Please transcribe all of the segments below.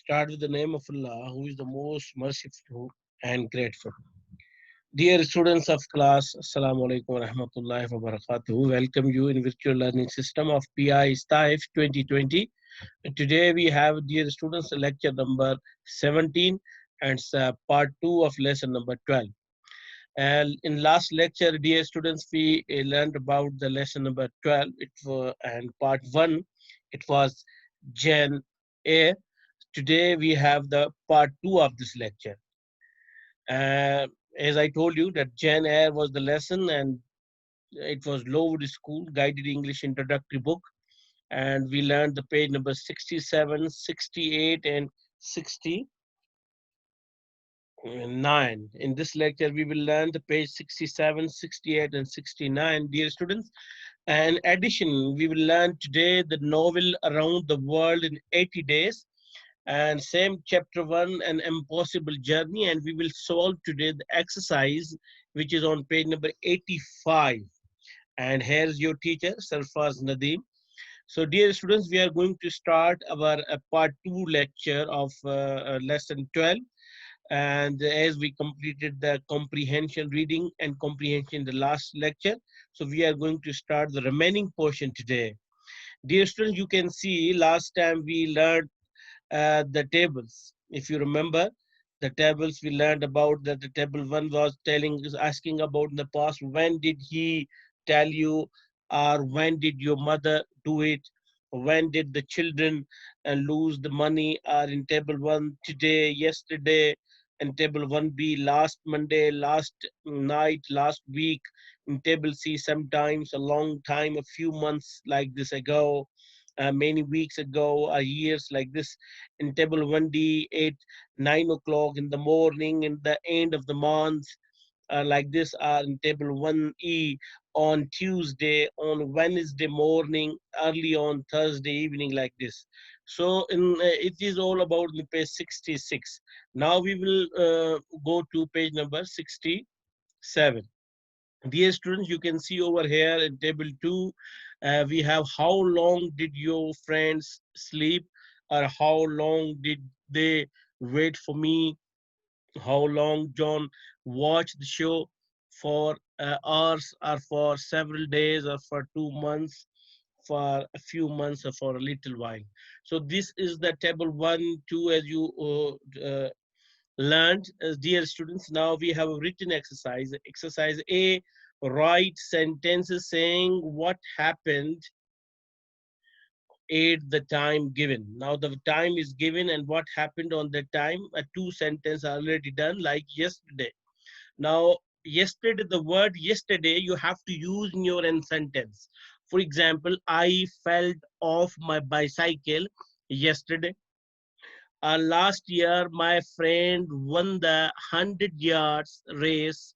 Start with the name of Allah, who is the most merciful and grateful. Dear students of class, Assalamu alaikum wa rahmatullahi wa barakatuh. Welcome you in virtual learning system of PI STAIF 2020. Today we have, dear students, lecture number 17 and part 2 of lesson number 12. And in last lecture, dear students, we learned about the lesson number 12. And part 1, it was Gen A. Today we have the part 2 of this lecture. As I told you that Jan Air was the lesson, and it was Lowood School Guided English Introductory Book, and we learned the page number 67, 68, and 69. In this lecture we will learn the page 67, 68, and 69, dear students. And in addition, we will learn today the novel Around the World in 80 Days, and same chapter 1, An Impossible Journey, and we will solve today the exercise which is on page number 85. And here's your teacher, Sarfaz Nadeem. So dear students, we are going to start our part 2 lecture of lesson 12. And as we completed the comprehension reading and comprehension in the last lecture, so we are going to start the remaining portion today. Dear students, you can see last time we learned the tables. If you remember, the tables we learned about, that the table 1 was asking about in the past, when did he tell you, or when did your mother do it, when did the children lose the money, or in table 1 today, yesterday, and table 1b last Monday, last night, last week, in table C sometimes a long time, a few months like this ago, many weeks ago, or years like this. In table 1D, 8, 9 o'clock in the morning, in the end of the month, like this, are in table 1E, on Tuesday, on Wednesday morning, early on Thursday evening, like this. So it is all about the page 66. Now we will go to page number 67. Dear students, you can see over here in table 2, we have how long did your friends sleep, or how long did they wait for me, how long John watched the show, for hours, or for several days, or for 2 months, for a few months, or for a little while. So this is the table 1, 2, as you learned, dear students. Now we have a written exercise. Exercise A, write sentences saying what happened at the time given. Now the time is given and what happened on that time. Two sentences are already done, like yesterday. Now yesterday, the word yesterday you have to use in your end sentence. For example, I fell off my bicycle yesterday. Last year, my friend won the 100 yards race.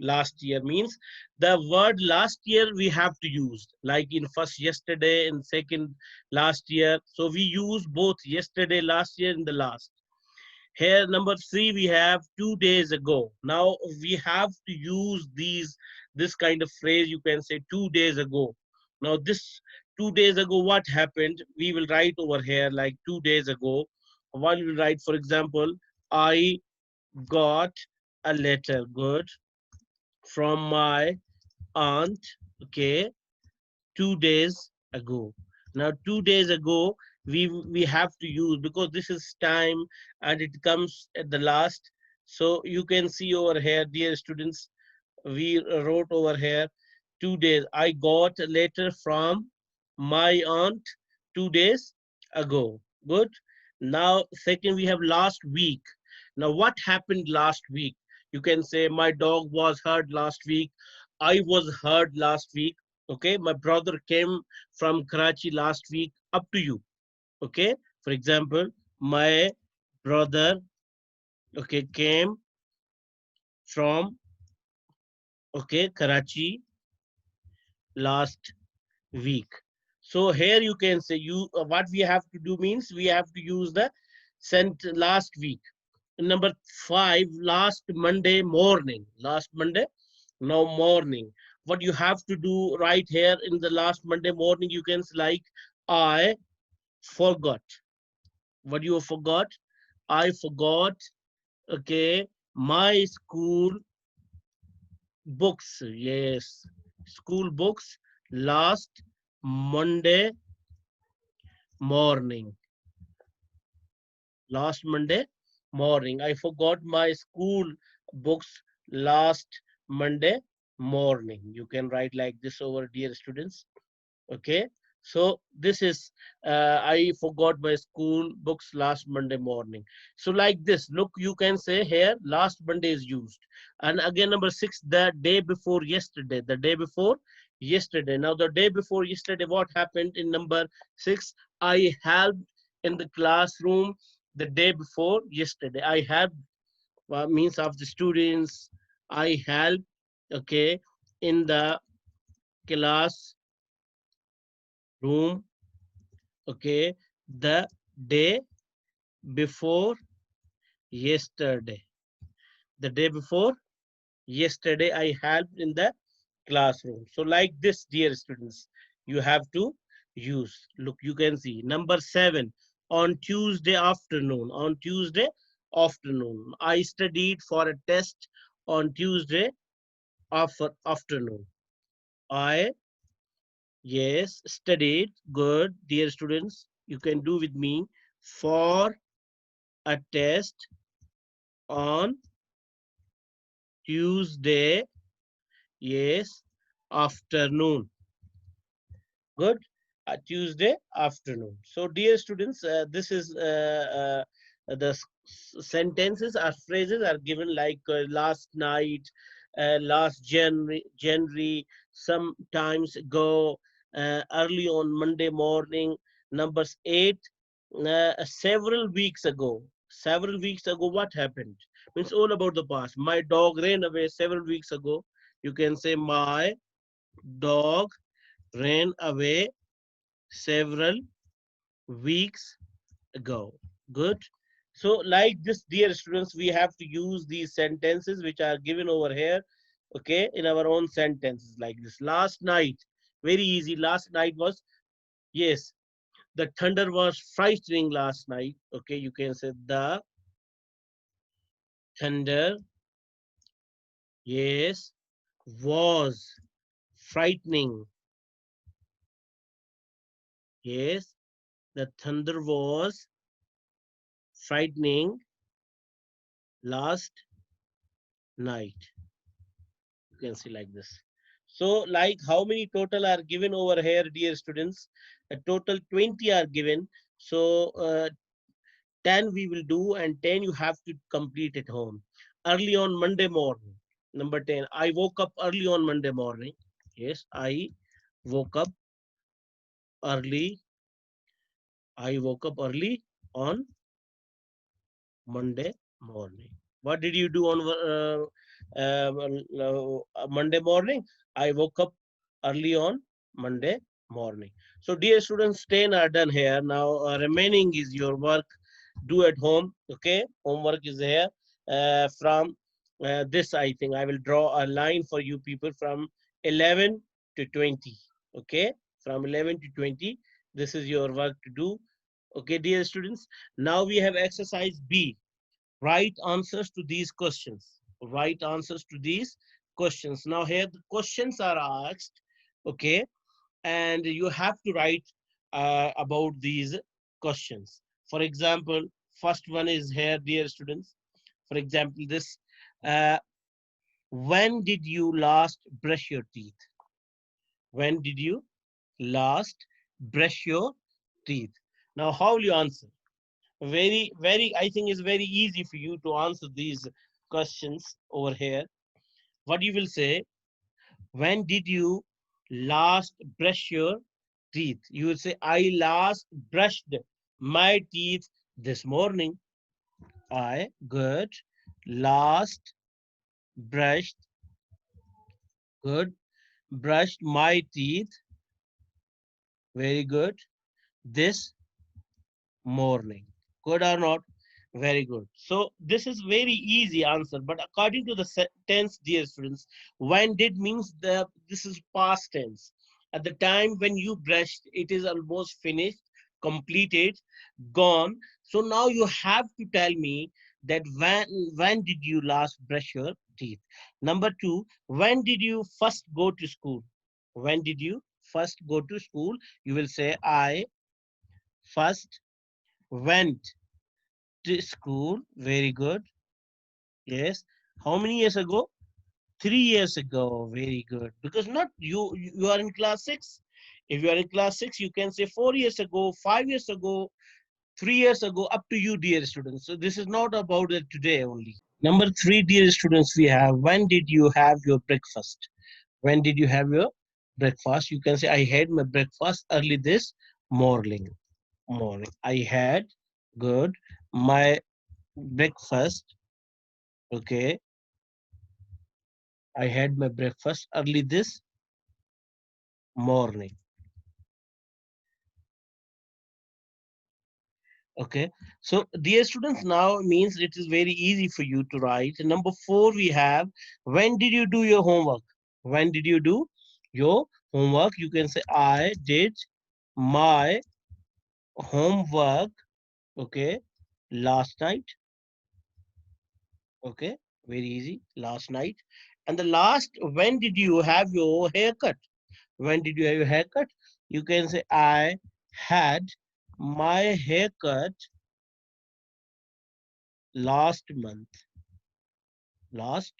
Last year means the word last year we have to use, like in first yesterday and second last year. So we use both yesterday, last year, in the last. Here, number 3, we have 2 days ago. Now we have to use this kind of phrase. You can say 2 days ago. Now this 2 days ago, what happened? We will write over here like 2 days ago. One will write, for example, I got a letter, good, from my aunt, okay, 2 days ago. Now 2 days ago, we have to use, because this is time and it comes at the last. So you can see over here, dear students, we wrote over here 2 days. I got a letter from my aunt 2 days ago. Good. Now second, we have last week. Now what happened last week? You can say my dog was hurt last week, I was hurt last week, okay, my brother came from Karachi last week, up to you. Okay, for example, my brother, okay, came from, okay, Karachi last week. So here you can say, you what we have to do means we have to use the sent last week. Number 5, last Monday morning. Last Monday, now morning. What you have to do right here in the last Monday morning, you can say like, I forgot. What you forgot? I forgot, okay, my school books. Yes, school books last Monday morning. Last Monday morning. I forgot my school books last Monday morning. You can write like this over, dear students. Okay, so this is I forgot my school books last Monday morning. So like this, look, you can say here last Monday is used. And again, number 6, the day before yesterday. The day before yesterday. Now the day before yesterday, what happened in number 6? I helped in the classroom the day before yesterday. I helped, means of the students. I helped, okay, in the classroom, okay, the day before yesterday. The day before yesterday, I helped in the classroom. So like this, dear students, you have to use. Look, you can see number 7, on Tuesday afternoon. On Tuesday afternoon, I studied for a test on Tuesday afternoon. I, yes, studied. Good, dear students, you can do with me, for a test on Tuesday, yes, afternoon. Good. Tuesday afternoon. So, dear students, this is the sentences or phrases are given like last night, last January, sometimes ago, early on Monday morning. Numbers 8, several weeks ago. Several weeks ago, what happened? Means all about the past. My dog ran away several weeks ago. You can say my dog ran away several weeks ago. Good. So like this, dear students, we have to use these sentences which are given over here, okay, in our own sentences like this. Last night, very easy. Last night was, yes, the thunder was frightening last night. Okay, you can say the thunder, yes, was frightening. Yes, the thunder was frightening last night. You can see like this. So like how many total are given over here, dear students? A total 20 are given. So 10 we will do, and 10 you have to complete at home. Early on Monday morning. Number 10, I woke up early on Monday morning. Yes, I woke up early. I woke up early on Monday morning. What did you do on Monday morning? I woke up early on Monday morning. So, dear students, 10 are done here. Now, remaining is your work. Do at home. Okay, homework is here. From this, I think I will draw a line for you people from 11 to 20. Okay, from 11 to 20. This is your work to do. Okay, dear students. Now we have exercise B. Write answers to these questions. Write answers to these questions. Now here the questions are asked, okay, and you have to write about these questions. For example, first one is here, dear students. For example, this, uh, when did you last brush your teeth? When did you last brush your teeth? Now, how will you answer? Very, I think it's very easy for you to answer these questions over here. What you will say, when did you last brush your teeth? You will say, I last brushed my teeth this morning. I, good, last brushed, good, brushed my teeth, very good, this morning. Good or not? Very good. So this is very easy answer, but according to the tense, dear students, when did means this is past tense. At the time when you brushed, it is almost finished, completed, gone. So now you have to tell me that when did you last brush your teeth? Number two, when did you first go to school? When did you first go to school? You will say I first went to school. Very good. Yes. How many years ago? 3 years ago. Very good. Because not you are in class six. If you are in class six, you can say 4 years ago, 5 years ago, 3 years ago, up to you, dear students. So this is not about it today only. Number three, dear students, we have when did you have your breakfast? When did you have your breakfast? You can say I had my breakfast early this morning. Morning. I had good my breakfast. Okay. I had my breakfast early this morning. Okay. So dear students, now means it is very easy for you to write. Number four, we have when did you do your homework? When did you do your homework? You can say I did my homework. Okay. Last night. Okay. Very easy. Last night. And the last, when did you have your haircut? When did you have your haircut? You can say I had my haircut last month. Last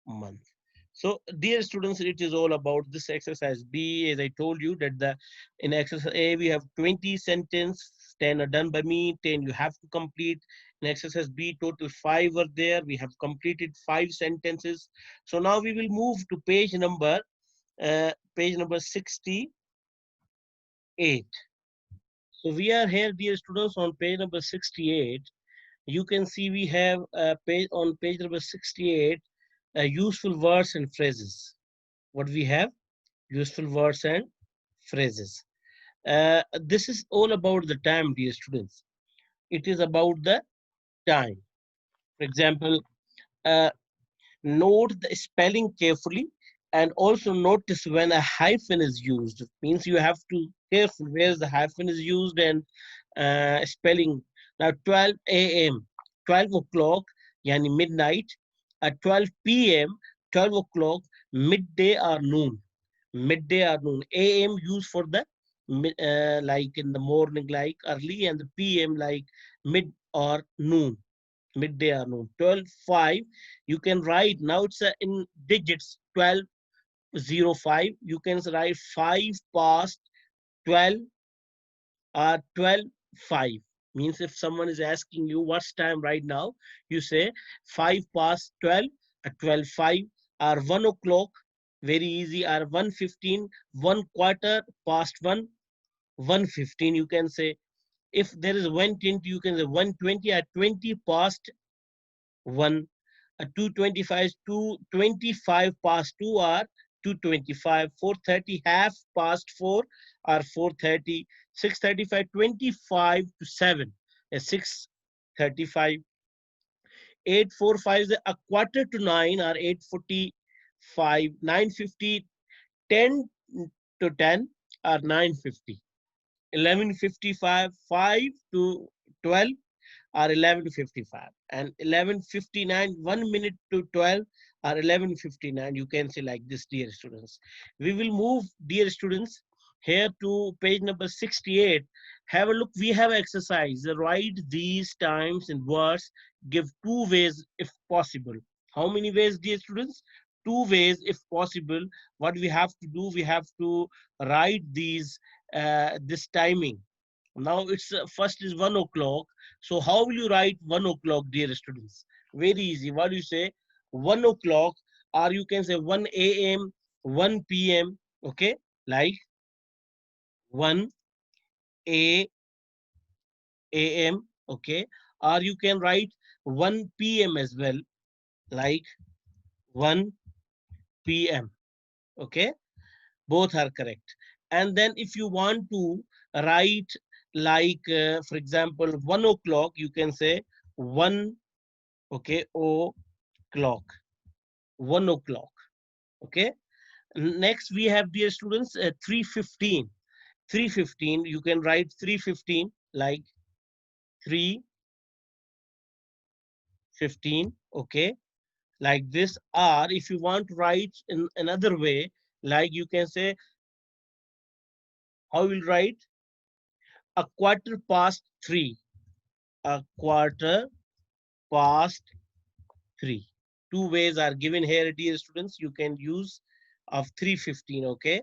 month. So, dear students, it is all about this exercise B. As I told you that the in exercise A we have 20 sentence, 10 are done by me, 10 you have to complete. In exercise B, total 5 are there. We have completed 5 sentences. So now we will move to page number 68. So we are here, dear students, on page number 68. You can see we have page number 68 useful words and phrases. What we have? Useful words and phrases. This is all about the time, dear students. It is about the time. For example, uh, note the spelling carefully and also notice when a hyphen is used. It means you have to careful where the hyphen is used and spelling. Now 12 a.m. 12 o'clock yani midnight at 12 p.m. 12 o'clock midday or noon. Midday or noon. A.m. used for the like in the morning like early and the p.m. like mid or noon, midday or noon. 12:05 you can write now it's in digits 12:05 you can write 5 past 12 or 12:05 means if someone is asking you what's time right now you say 5 past 12 at 12:05 or 1 o'clock very easy or 1:15 1 quarter past 1 1:15 you can say if there is 1:20 you can say 1:20 at 20 past 1 2:25 2:25 past 2 or 2:25 4:30 half past 4 or 4:30 6:35 25 to 7 6:35 8:45 is a quarter to 9 or 8:45 9:50 10 to 10 or 9:50 11:55 5 to 12 are 11:55 and 11:59 1 minute to 12 are 11:59 you can say like this dear students. We will move dear students here to page number 68. Have a look, we have exercise write these times in words, give two ways if possible. How many ways dear students? Two ways if possible. What we have to do, we have to write these this timing. Now it's first is 1 o'clock. So how will you write 1 o'clock, dear students? Very easy. What do you say? 1 o'clock, or you can say 1 a.m., 1 p.m. Okay, like 1 a.m. Okay, or you can write 1 p.m. as well, like 1 p.m. Okay, both are correct. And then if you want to write like for example 1 o'clock, you can say 1 okay o'clock 1 o'clock. Okay, next we have dear students 3:15 3:15 you can write 3:15 like 3:15 15. Okay, like this. Or if you want to write in another way, like you can say, how will write a quarter past 3, a quarter past 3. Two ways are given here, dear students. You can use of 3:15. Okay,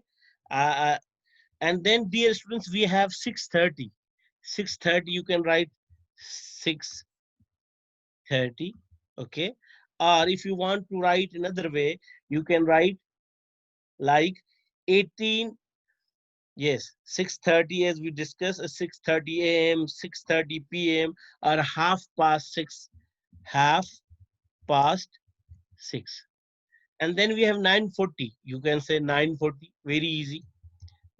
uh, and then, dear students, we have 6:30. 6:30, you can write 6:30. Okay, or if you want to write another way, you can write like 18. Yes, 6:30, as we discussed, 6:30 a.m., 6:30 p.m., or half past 6, half past 6. And then we have 9:40. You can say 9:40, very easy,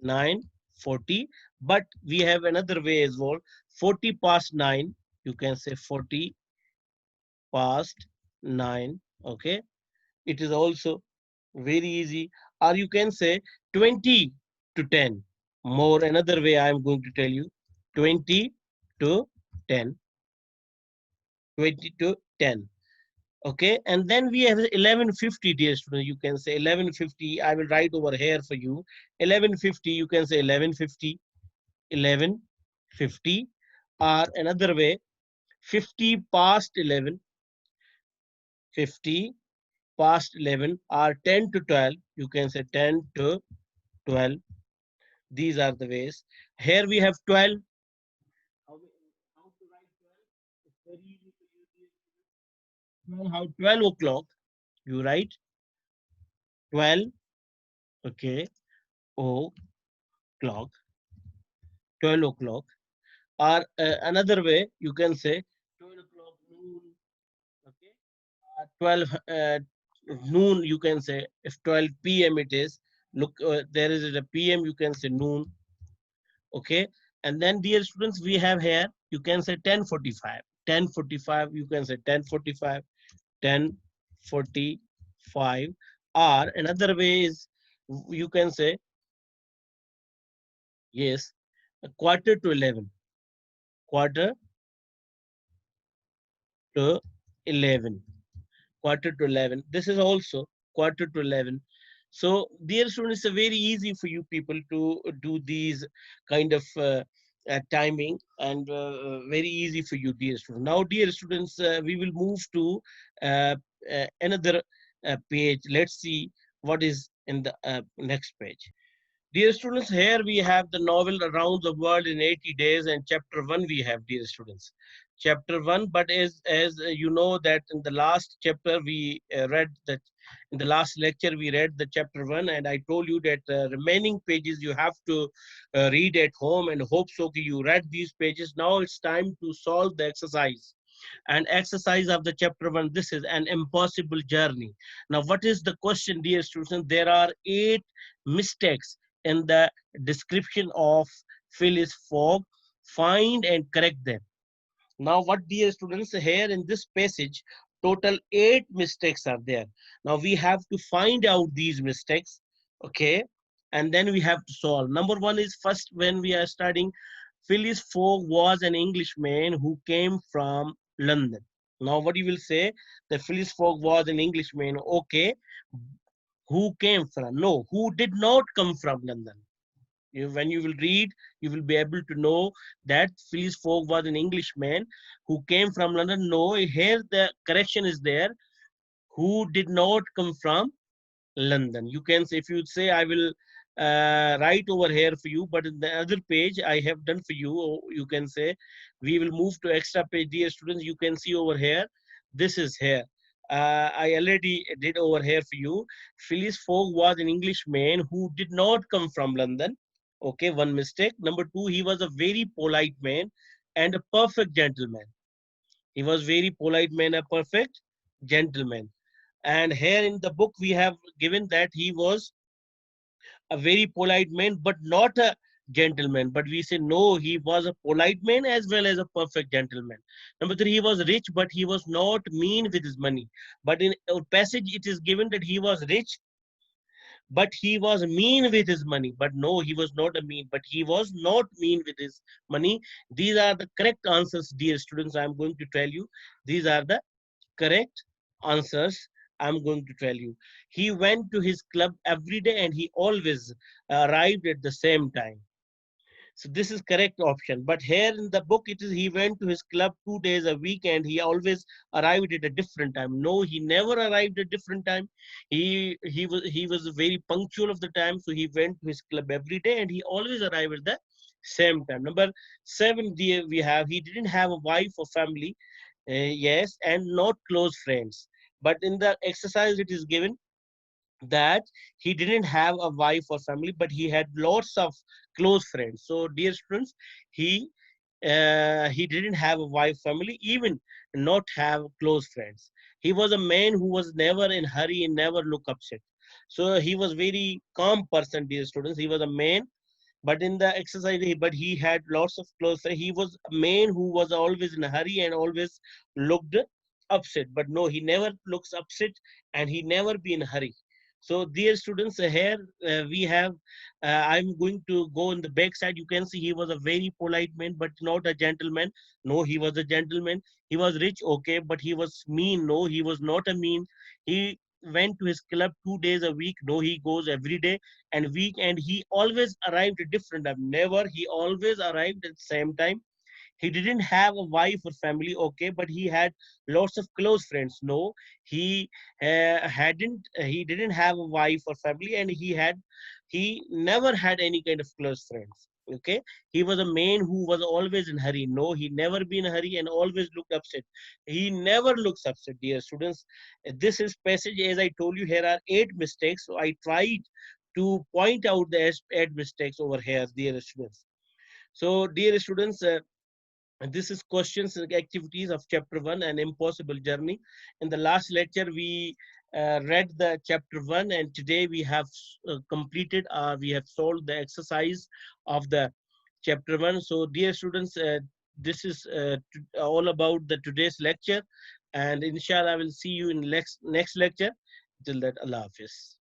9:40. But we have another way as well, 40 past 9. You can say 40 past 9. Okay, it is also very easy. Or you can say 20 to 10. More another way I am going to tell you, 20 to 10, 20 to 10. Okay, and then we have 11:50, dear student. You can say 11:50. I will write over here for you. 11:50. You can say 11:50, 11:50. Or another way, 50 past 11, 50 past 11. Or 10 to 12. You can say 10 to 12. These are the ways. Here we have 12. How to write 12? It's very easy to use this. Well, how 12 o'clock? You write 12. Okay, o'clock, 12 o'clock. Or another way, you can say 12 o'clock noon. Okay, 12 noon. You can say if 12 p.m. it is. Look, there is a p.m. You can say noon. Okay, and then, dear students, we have here. You can say 10:45. 10:45. You can say 10:45. 10:45. Or another way is, you can say, yes, a quarter to 11. Quarter to 11. Quarter to 11. This is also quarter to 11. So, dear students, it's very easy for you people to do these kind of timing, and very easy for you, dear students. Now, dear students, we will move to another page. Let's see what is in the next page. Dear students, here we have the novel Around the World in 80 Days, and chapter 1 we have, dear students. Chapter 1, but as you know that in the last chapter we read that, in the last lecture we read the chapter 1, and I told you that remaining pages you have to read at home, and hope so you read these pages. Now it's time to solve the exercise. And exercise of the chapter 1, this is an impossible journey. Now, what is the question, dear students? There are 8 mistakes in the description of Phileas Fogg. Find and correct them. Now, what, dear students, here in this passage, total 8 mistakes are there. Now, we have to find out these mistakes, okay? And then we have to solve. Number 1 is, first, when we are studying, Phileas Fogg was an Englishman who came from London. Now, what you will say, that Phileas Fogg was an Englishman, okay? Who came from? No, who did not come from London. When you will read, you will be able to know that Phileas Fogg was an Englishman who came from London. No, here the correction is there. Who did not come from London. You can say, if you say, I will write over here for you, but in the other page I have done for you, or you can say, we will move to extra page, dear students. You can see over here, this is here. I already did over here for you. Phileas Fogg was an Englishman who did not come from London. Okay, one mistake. Number 2, he was a very polite man and a perfect gentleman. He was very polite man, a perfect gentleman. And here in the book, we have given that he was a very polite man, but not a gentleman. But we say, no, he was a polite man as well as a perfect gentleman. Number 3, he was rich, but he was not mean with his money. But in our passage, it is given that he was rich, but he was mean with his money. But no, he was not a mean, but he was not mean with his money. These are the correct answers, dear students. I am going to tell you. These are the correct answers, I'm going to tell you. He went to his club every day and he always arrived at the same time. So this is correct option. But here in the book, it is he went to his club 2 days a week and he always arrived at a different time. No, he never arrived at different time. He was very punctual of the time. So he went to his club every day and he always arrived at the same time. Number seven, we have he didn't have a wife or family. Yes, and not close friends. But in the exercise, it is given that he didn't have a wife or family, but he had lots of close friends. So, dear students, he didn't have a wife, family, even not have close friends. He was a man who was never in hurry and never look upset. So he was very calm person, dear students. He was a man, but in the exercise, but he had lots of clothes. He was a man who was always in a hurry and always looked upset. But no, he never looks upset and he never be in a hurry. So, dear students, here we have. I'm going to go in the back side. You can see he was a very polite man, but not a gentleman. No, he was a gentleman. He was rich, okay, but he was mean. No, he was not a mean. He went to his club 2 days a week. No, he goes every day and week, and he always arrived at different time. Never, he always arrived at the same time. He didn't have a wife or family, okay, but he had lots of close friends. No, he didn't have a wife or family, and he never had any kind of close friends. Okay, he was a man who was always in hurry. No, he never been in a hurry and always looked upset. He never looks upset, dear students. This is passage, as I told you, here are 8 mistakes. So I tried to point out the 8 mistakes over here, dear students. So, dear students, and this is questions and activities of chapter 1, An Impossible Journey. In the last lecture, we read the chapter 1, and today we have we have solved the exercise of the chapter 1. So, dear students, this is all about the today's lecture. And inshallah, I will see you in next lecture. Till that, Allah Hafiz.